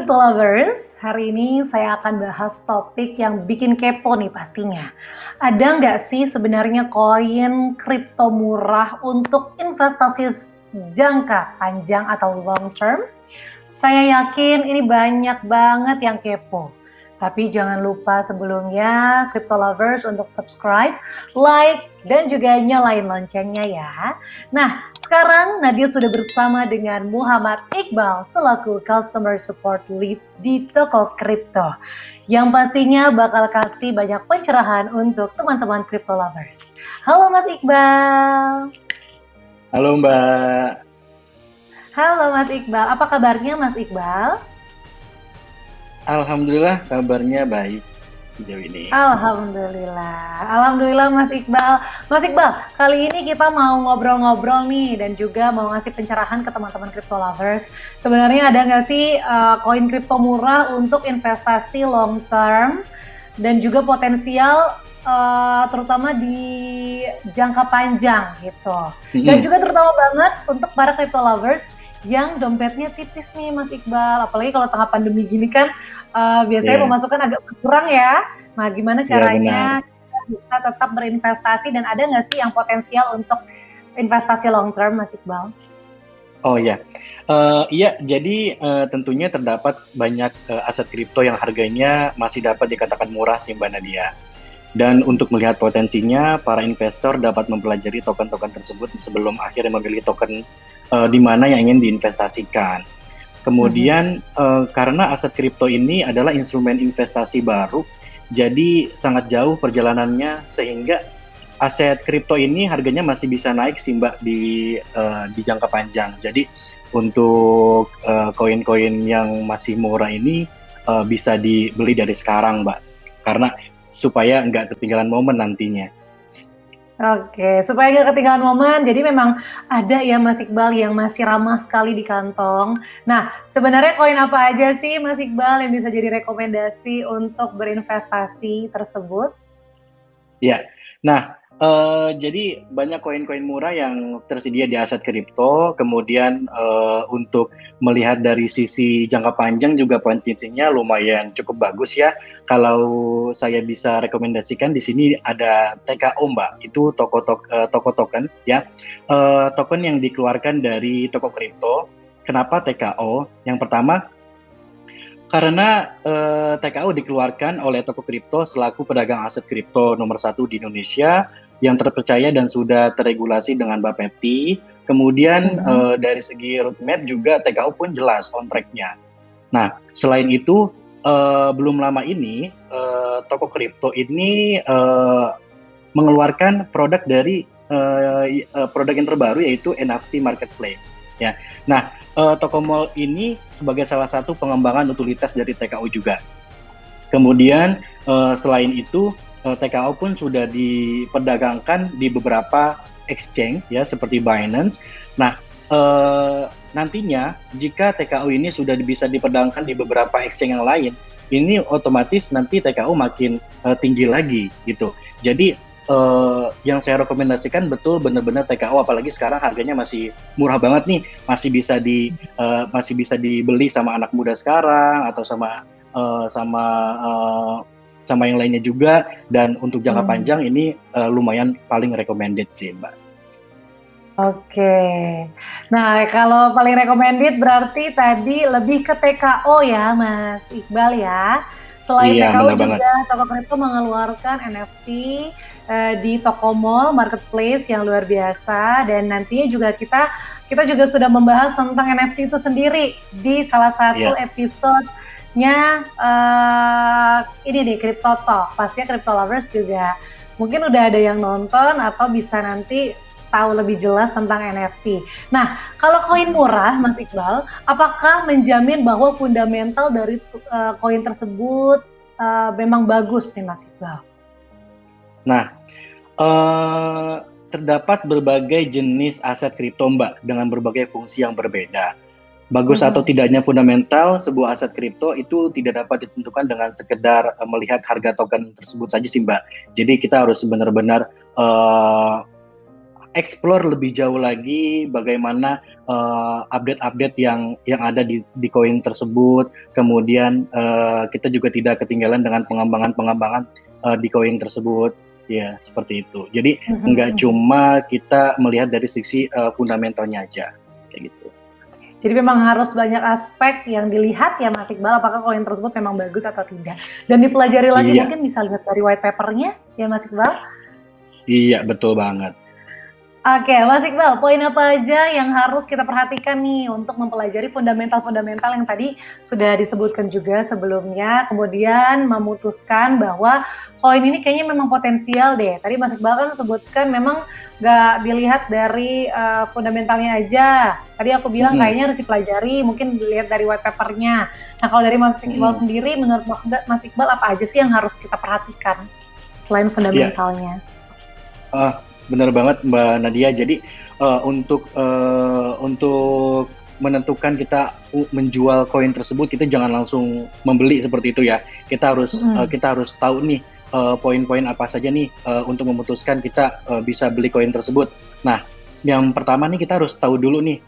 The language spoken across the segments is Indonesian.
Crypto Lovers, hari ini saya akan bahas topik yang bikin kepo nih pastinya. Ada nggak sih sebenarnya koin kripto murah untuk investasi jangka panjang atau long term? Saya yakin ini banyak banget yang kepo. Tapi jangan lupa sebelumnya Crypto Lovers untuk subscribe, like, dan juga nyalain loncengnya ya. Nah, sekarang Nadia sudah bersama dengan Muhammad Iqbal selaku Customer Support Lead di toko kripto. Yang pastinya bakal kasih banyak pencerahan untuk teman-teman Crypto Lovers. Halo Mas Iqbal. Halo Mbak, Halo Mas Iqbal, apa kabarnya Mas Iqbal? Alhamdulillah kabarnya baik sejauh ini. Alhamdulillah Mas Iqbal. Mas Iqbal, kali ini kita mau ngobrol-ngobrol nih dan juga mau ngasih pencerahan ke teman-teman crypto lovers. Sebenarnya ada nggak sih koin kripto murah untuk investasi long term dan juga potensial terutama di jangka panjang gitu. Dan juga terutama banget untuk para crypto lovers yang dompetnya tipis nih Mas Iqbal, apalagi kalau tengah pandemi gini kan biasanya pemasukan agak berkurang ya. Nah, gimana caranya kita bisa tetap berinvestasi dan ada nggak sih yang potensial untuk investasi long term, Mas Iqbal? Oh ya, iya. Jadi tentunya terdapat banyak aset kripto yang harganya masih dapat dikatakan murah sih Mbak Nadia. Dan untuk melihat potensinya, para investor dapat mempelajari token-token tersebut sebelum akhirnya memilih token di mana yang ingin diinvestasikan. Kemudian karena aset kripto ini adalah instrumen investasi baru, jadi sangat jauh perjalanannya sehingga aset kripto ini harganya masih bisa naik sih Mbak di jangka panjang. Jadi untuk koin-koin yang masih murah ini bisa dibeli dari sekarang Mbak, karena supaya nggak ketinggalan momen nantinya. Oke, supaya nggak ketinggalan momen, jadi memang ada ya Mas Iqbal yang masih ramah sekali di kantong. Nah, sebenarnya koin apa aja sih Mas Iqbal yang bisa jadi rekomendasi untuk berinvestasi tersebut? Ya, nah jadi banyak koin-koin murah yang tersedia di aset kripto. Kemudian untuk melihat dari sisi jangka panjang juga potensinya lumayan cukup bagus ya. Kalau saya bisa rekomendasikan di sini ada TKO Mbak, itu toko token ya, token yang dikeluarkan dari toko kripto. Kenapa TKO? Yang pertama karena TKO dikeluarkan oleh toko kripto selaku pedagang aset kripto nomor satu di Indonesia yang terpercaya dan sudah terregulasi dengan Bapepti. Kemudian dari segi roadmap juga TKO pun jelas on track-nya. Nah, selain itu belum lama ini toko kripto ini mengeluarkan produk dari produk yang terbaru yaitu NFT Marketplace. Ya, nah Tokomall ini sebagai salah satu pengembangan utilitas dari TKO juga. Kemudian selain itu TKO pun sudah diperdagangkan di beberapa exchange ya seperti Binance. Nah nantinya jika TKO ini sudah bisa diperdagangkan di beberapa exchange yang lain, ini otomatis nanti TKO makin tinggi lagi gitu. Jadi yang saya rekomendasikan betul benar-benar TKO, apalagi sekarang harganya masih murah banget nih, masih bisa dibeli sama anak muda sekarang atau sama yang lainnya juga, dan untuk jangka panjang ini lumayan paling recommended sih Mbak. Oke, nah kalau paling recommended berarti tadi lebih ke TKO ya Mas Iqbal ya. Selain Iya, TKO benar banget. juga toko kripto mengeluarkan NFT di Tokomall Marketplace yang luar biasa, dan nantinya juga kita juga sudah membahas tentang NFT itu sendiri di salah satu episode-nya ini nih Crypto Talk. Pastinya Crypto Lovers juga mungkin udah ada yang nonton atau bisa nanti tahu lebih jelas tentang NFT. Nah, kalau koin murah, Mas Iqbal, apakah menjamin bahwa fundamental dari koin tersebut memang bagus nih, Mas Iqbal? Nah, terdapat berbagai jenis aset kripto Mbak dengan berbagai fungsi yang berbeda. Bagus atau tidaknya fundamental sebuah aset kripto itu tidak dapat ditentukan dengan sekedar melihat harga token tersebut saja sih Mbak. Jadi kita harus benar-benar explore lebih jauh lagi bagaimana update-update yang ada di koin tersebut. Kemudian kita juga tidak ketinggalan dengan pengembangan-pengembangan di koin tersebut. Ya, seperti itu. Jadi nggak cuma kita melihat dari sisi fundamentalnya aja, kayak gitu. Jadi memang harus banyak aspek yang dilihat ya Mas Iqbal, apakah koin tersebut memang bagus atau tidak. Dan dipelajari lagi Iya, mungkin bisa lihat dari white papernya ya Mas Iqbal. iya betul banget. Oke, Mas Iqbal, poin apa aja yang harus kita perhatikan nih untuk mempelajari fundamental-fundamental yang tadi sudah disebutkan juga sebelumnya, kemudian memutuskan bahwa koin ini kayaknya memang potensial deh. Tadi Mas Iqbal kan sebutkan memang nggak dilihat dari fundamentalnya aja. Tadi aku bilang kayaknya harus dipelajari, mungkin dilihat dari white papernya. Nah, kalau dari Mas Iqbal sendiri, menurut Mas Iqbal apa aja sih yang harus kita perhatikan selain fundamentalnya? Benar banget Mbak Nadia. Jadi untuk menentukan kita menjual koin tersebut, kita jangan langsung membeli seperti itu ya. Kita harus tahu nih poin-poin apa saja nih untuk memutuskan kita bisa beli koin tersebut. Nah, yang pertama nih kita harus tahu dulu nih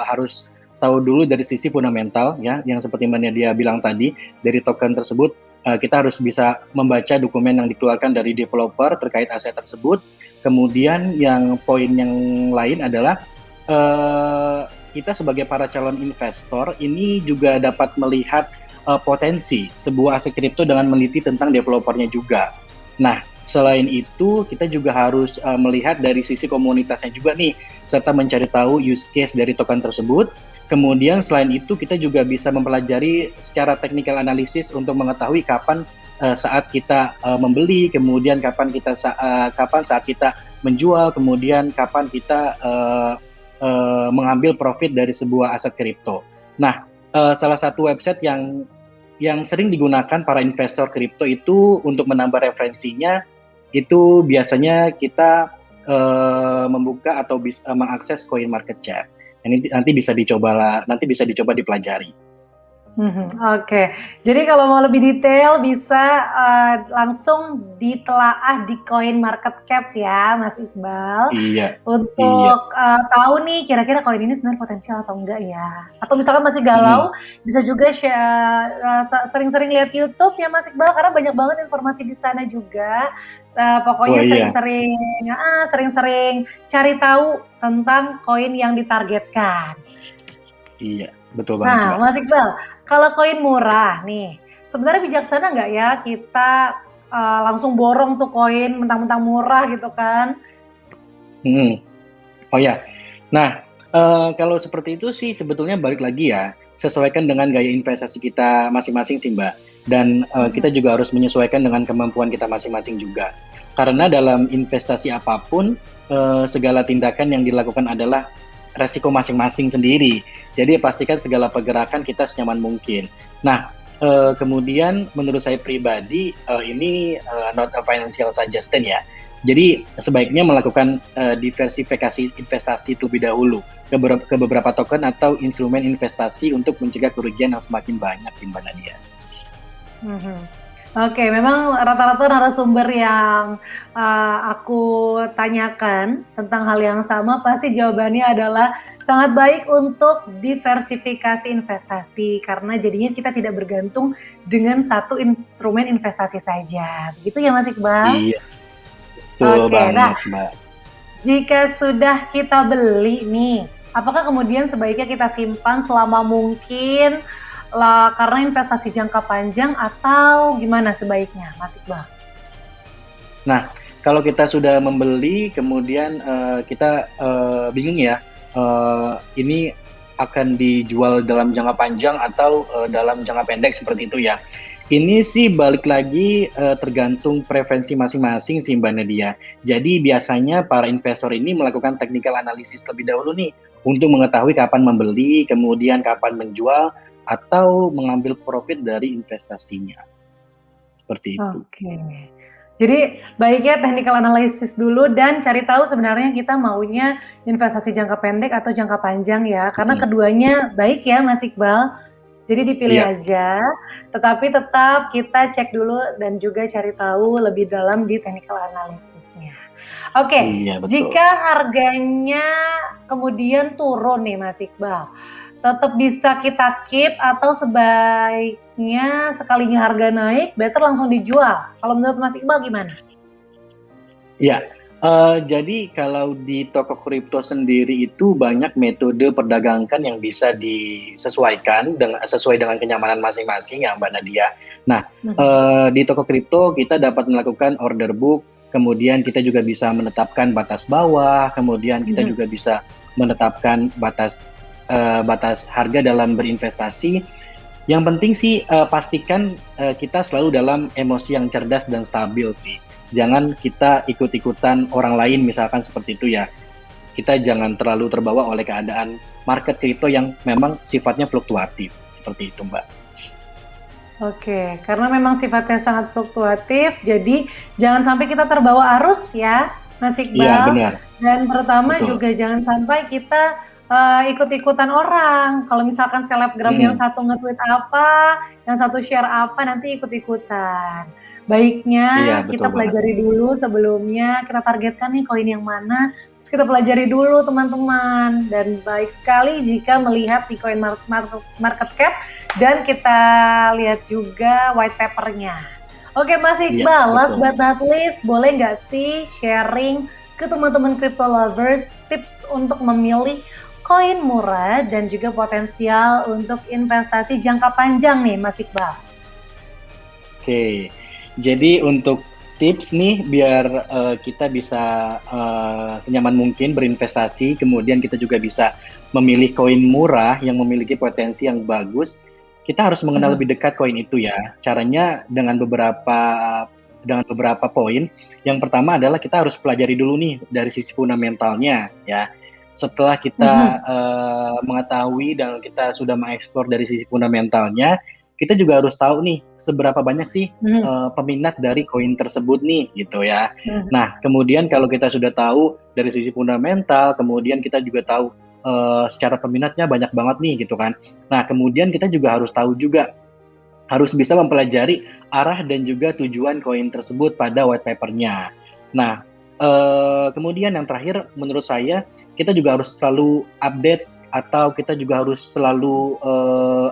harus tahu dulu dari sisi fundamental ya, yang seperti Mbak Nadia bilang tadi, dari token tersebut kita harus bisa membaca dokumen yang dikeluarkan dari developer terkait aset tersebut. Kemudian yang poin yang lain adalah kita sebagai para calon investor ini juga dapat melihat potensi sebuah aset kripto dengan meneliti tentang developernya juga. Nah, selain itu kita juga harus melihat dari sisi komunitasnya juga nih, serta mencari tahu use case dari token tersebut. Kemudian selain itu kita juga bisa mempelajari secara technical analysis untuk mengetahui kapan saat kita membeli, kemudian kapan saat kita menjual, kemudian kapan kita mengambil profit dari sebuah aset kripto. Nah, salah satu website yang sering digunakan para investor kripto itu untuk menambah referensinya itu biasanya kita membuka atau bisa mengakses CoinMarketCap. Nanti bisa dicoba dipelajari. Oke, jadi kalau mau lebih detail bisa langsung ditelaah di CoinMarketCap ya, Mas Iqbal. Iya. Untuk tahu nih kira-kira koin ini sebenarnya potensial atau enggak ya. Atau misalkan masih galau, bisa juga sering-sering lihat YouTube ya Mas Iqbal, karena banyak banget informasi di sana juga. Pokoknya sering-sering cari tahu tentang koin yang ditargetkan. Iya, betul banget Mbak. Nah, Mas Iqbal, kalau koin murah nih, sebenarnya bijaksana nggak ya kita langsung borong tuh koin mentang-mentang murah gitu kan? Oh ya, nah kalau seperti itu sih sebetulnya balik lagi ya, sesuaikan dengan gaya investasi kita masing-masing sih Mbak. Dan kita juga harus menyesuaikan dengan kemampuan kita masing-masing juga. Karena dalam investasi apapun, segala tindakan yang dilakukan adalah resiko masing-masing sendiri. Jadi pastikan segala pergerakan kita senyaman mungkin. Nah, kemudian menurut saya pribadi, ini not a financial suggestion ya. Jadi sebaiknya melakukan diversifikasi investasi terlebih dahulu ke beberapa token atau instrumen investasi untuk mencegah kerugian yang semakin banyak sih Mbak Nadia. Oke, memang rata-rata narasumber yang aku tanyakan tentang hal yang sama pasti jawabannya adalah sangat baik untuk diversifikasi investasi karena jadinya kita tidak bergantung dengan satu instrumen investasi saja. Begitu ya Mas Iqbal? Iya, betul banget Mbak. Jika sudah kita beli nih, apakah kemudian sebaiknya kita simpan selama mungkin lah karena investasi jangka panjang atau gimana sebaiknya Mas Iqbal? Nah, kalau kita sudah membeli kemudian kita bingung ya, ini akan dijual dalam jangka panjang atau dalam jangka pendek seperti itu ya. Ini sih balik lagi tergantung preferensi masing-masing sih Mbak Nadia. Jadi biasanya para investor ini melakukan technical analysis lebih dahulu nih untuk mengetahui kapan membeli, kemudian kapan menjual atau mengambil profit dari investasinya. Seperti itu. Oke. Jadi baiknya technical analysis dulu dan cari tahu sebenarnya kita maunya investasi jangka pendek atau jangka panjang ya. Karena keduanya baik ya Mas Iqbal. Jadi dipilih aja, tetapi tetap kita cek dulu dan juga cari tahu lebih dalam di technical analysis. Oke, Iya betul. jika harganya kemudian turun nih Mas Iqbal, tetap bisa kita keep atau sebaiknya sekalinya harga naik better langsung dijual? Kalau menurut Mas Iqbal gimana? Ya, jadi kalau di toko kripto sendiri itu banyak metode perdagangan yang bisa disesuaikan dengan sesuai dengan kenyamanan masing-masing ya Mbak Nadia. Nah, Mhm. di toko kripto kita dapat melakukan order book, kemudian kita juga bisa menetapkan batas bawah, kemudian kita Mhm. juga bisa menetapkan batas harga dalam berinvestasi. Yang penting sih pastikan kita selalu dalam emosi yang cerdas dan stabil sih. Jangan kita ikut-ikutan orang lain misalkan seperti itu ya. Kita jangan terlalu terbawa oleh keadaan market kripto yang memang sifatnya fluktuatif seperti itu, Mbak. Oke, karena memang sifatnya sangat fluktuatif, jadi jangan sampai kita terbawa arus ya, Mas Iya, Iqbal. benar. Dan terutama Betul. juga jangan sampai kita ikut-ikutan orang. Kalau misalkan selebgram yang Mm-mm. satu nge-tweet apa, yang satu share apa, nanti ikut-ikutan. Iya, Baiknya betul kita banget. pelajari dulu sebelumnya, kita targetkan nih koin yang mana, terus kita pelajari dulu teman-teman. Dan baik sekali jika melihat di koin market cap dan kita lihat juga white papernya. Oke Mas Iya, Iqbal, last betul. but not least, boleh nggak sih sharing ke teman-teman crypto lovers tips untuk memilih koin murah dan juga potensial untuk investasi jangka panjang nih Mas Iqbal? Oke, jadi untuk tips nih biar kita bisa senyaman mungkin berinvestasi, kemudian kita juga bisa memilih koin murah yang memiliki potensi yang bagus. Kita harus mengenal Mhm. lebih dekat koin itu ya. Caranya dengan beberapa poin. Yang pertama adalah kita harus pelajari dulu nih dari sisi fundamentalnya ya. Setelah kita Mhm. mengetahui dan kita sudah mengeksplor dari sisi fundamentalnya, kita juga harus tahu nih seberapa banyak sih Mhm. peminat dari koin tersebut nih gitu ya. Mhm. Nah, kemudian kalau kita sudah tahu dari sisi fundamental, kemudian kita juga tahu secara peminatnya banyak banget nih gitu kan. Nah, kemudian kita juga harus tahu juga harus bisa mempelajari arah dan juga tujuan koin tersebut pada white papernya. Nah, kemudian yang terakhir menurut saya kita juga harus selalu update atau kita juga harus selalu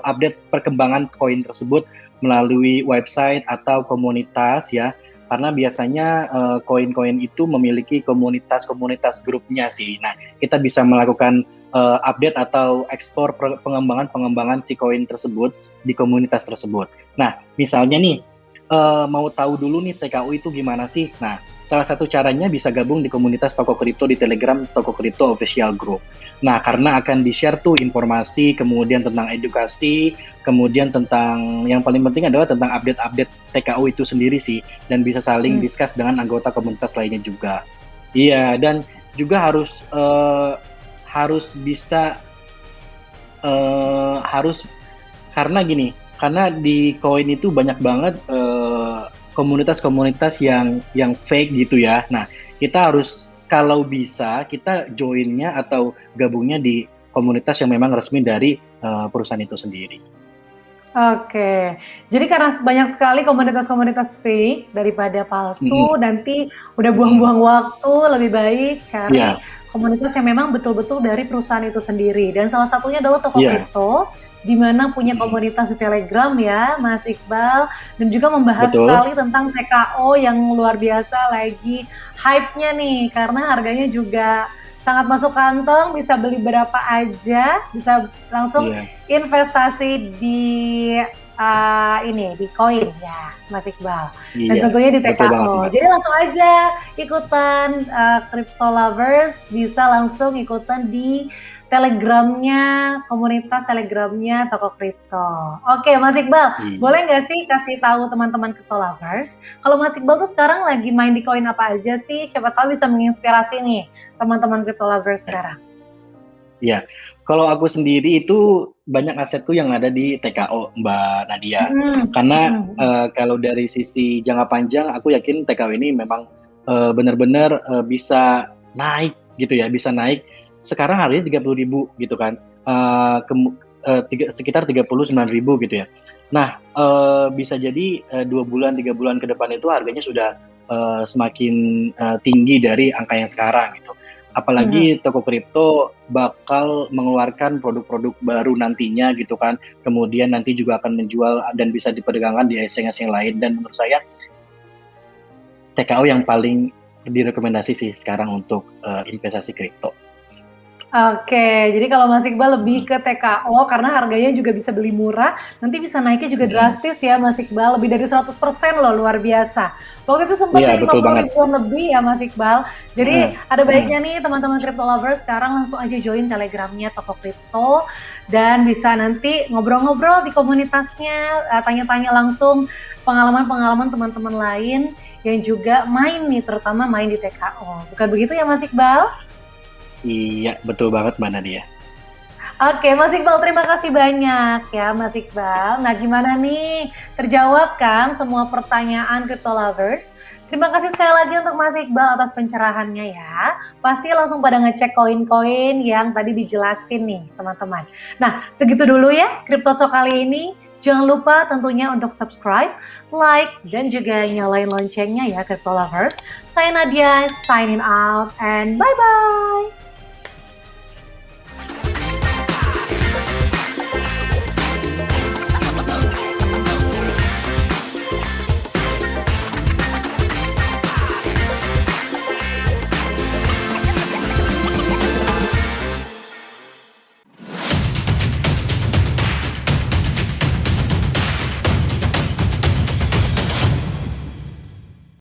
update perkembangan koin tersebut melalui website atau komunitas ya. Karena biasanya koin-koin itu memiliki komunitas-komunitas grupnya sih. Nah, kita bisa melakukan update atau ekspor pengembangan si koin tersebut di komunitas tersebut. Nah, misalnya nih, mau tahu dulu nih TKU itu gimana sih? Nah, salah satu caranya bisa gabung di komunitas toko kripto di Telegram Toko Kripto Official Group. Nah, karena akan di-share tuh informasi, kemudian tentang edukasi, kemudian tentang yang paling penting adalah tentang update-update TKU itu sendiri sih, dan bisa saling Mhm. discuss dengan anggota komunitas lainnya juga. Iya, dan juga harus bisa harus karena gini, karena di koin itu banyak banget komunitas-komunitas yang fake gitu ya. Nah, kita harus kalau bisa kita joinnya atau gabungnya di komunitas yang memang resmi dari perusahaan itu sendiri. Oke, jadi karena banyak sekali komunitas-komunitas fake daripada palsu, Mm-mm. nanti udah Mm-mm. buang-buang waktu, lebih baik cari Iya, komunitas yang memang betul-betul dari perusahaan itu sendiri. Dan salah satunya adalah toko iya, kripto, di mana punya mm-mm. komunitas di Telegram ya, Mas Iqbal, dan juga membahas Betul. sekali tentang TKO yang luar biasa lagi hype-nya nih, karena harganya juga sangat masuk kantong, bisa beli berapa aja, bisa langsung Iya, investasi di ini di koin ya Mas Iqbal dan iya, tentunya di betul banget TKO. Mbak. Jadi langsung aja ikutan crypto lovers bisa langsung ikutan di telegramnya komunitas telegramnya toko kripto. Oke Mas Iqbal, Iya. boleh nggak sih kasih tahu teman-teman crypto lovers kalau Mas Iqbal tuh sekarang lagi main di koin apa aja sih? Siapa tahu bisa menginspirasi nih teman-teman crypto lovers sekarang. Iya, kalau aku sendiri itu banyak asetku yang ada di TKO, Mbak Nadia. Mhm, Karena mhm, kalau dari sisi jangka panjang, aku yakin TKO ini memang benar-benar bisa naik gitu ya, bisa naik. Sekarang harganya 30.000 gitu kan, sekitar 39.000 gitu ya. Nah, bisa jadi 2 bulan 3 bulan ke depan itu harganya sudah semakin tinggi dari angka yang sekarang gitu. Apalagi toko kripto bakal mengeluarkan produk-produk baru nantinya gitu kan. Kemudian nanti juga akan menjual dan bisa diperdagangkan di exchange lain. Dan menurut saya TKO yang paling direkomendasi sih sekarang untuk investasi kripto. Oke, jadi kalau Mas Iqbal lebih ke TKO karena harganya juga bisa beli murah, nanti bisa naiknya juga drastis ya Mas Iqbal, lebih dari 100% loh, luar biasa. Waktu itu sempat Iya, di betul 50 banget. ribuan lebih ya Mas Iqbal. Jadi ada baiknya nih teman-teman crypto lovers sekarang langsung aja join telegramnya Toko Kripto dan bisa nanti ngobrol-ngobrol di komunitasnya, tanya-tanya langsung pengalaman-pengalaman teman-teman lain yang juga main nih, terutama main di TKO. Bukan begitu ya Mas Iqbal? Iya, betul banget Mbak Nadia. Oke, Mas Iqbal, terima kasih banyak ya, Mas Iqbal. Nah, gimana nih? Terjawab kan semua pertanyaan Crypto Lovers? Terima kasih sekali lagi untuk Mas Iqbal atas pencerahannya ya. Pasti langsung pada ngecek koin-koin yang tadi dijelasin nih, teman-teman. Nah, segitu dulu ya Crypto Talk kali ini. Jangan lupa tentunya untuk subscribe, like, dan juga nyalain loncengnya ya Crypto Lovers. Saya Nadia, signing out, and bye-bye!